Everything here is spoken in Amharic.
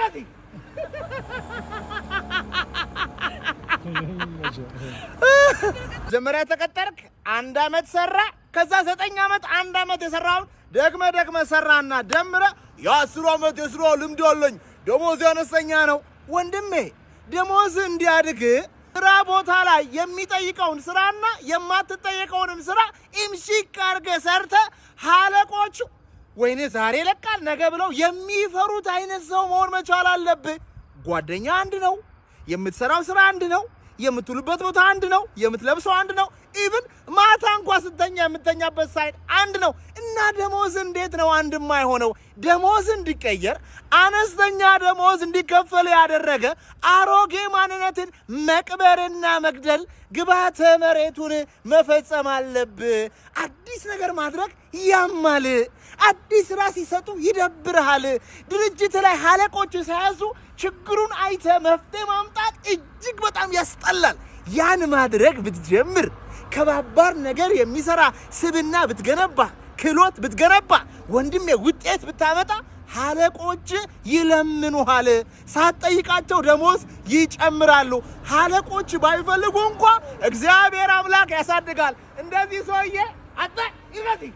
ይበዚህ ጀመሪያ ተቀጠርክ አንድ አመት ሰራ ከዛ 9 አመት አንድ አመት የሰራው ደግመ ሰራና ደምረ ያ10 አመት የስራ ልምድ አለኝ ደሞዝ ያነሰኛ ነው ወንድሜ ደሞዝ እንዲያድግ ስራ ቦታ ላይ የሚጠይቀውን ስራና የማትጠይቀውንም ስራ ኢምሺክ አርገ ሰርተ ሃለቆቹ ወይኔ ዛሬ ለቃል ነገ ብለው የሚፈሩት አይነት ሰው መሆን መቻል አለብህ ጓደኛ አንድ ነው የምትሰራው ስራ አንድ ነው የምትሉበት ቦታ አንድ ነው የምትለብሰው አንድ ነው ኢቭን ማታ እንኳን ስተኛ የምተኛበት ሳይድ አንድ ነው እና ደሞዝ እንዴት ነው አንድ የማይሆነው ደሞዝ እንዲቀየር አነስተኛ ደሞዝ እንዲከፈል ያደረገ አሮጌ ማንነትን መቅበርና መግደል ግባተ መሬቱን መፈጸም አለብህ አዲስ ነገር ማድረግ ያማል አዲስ ራስ ይሰጡ ይደብርሃል ድርጅት ላይ ሐለቆች ሳያዙ ችግሩን አይተ መፍትሄ ማምጣት እጅግ በጣም ያስጠላል ያን ማድረግ ብትጀምር ከባባር ነገር የሚሰራ ስብና ብትገነባ ክሎት ብትገነባ ወንድሜ ውጤት ብታመጣ ሐለቆች ይለምኑሃል ሳትጠይቃቸው ደሞዝ ይጨምራሉ ሐለቆች ባይፈልጉ እንኳን እግዚአብሔር አምላክ ያሳድጋል እንደዚህ ሰውዬ አጣ ይበዚህ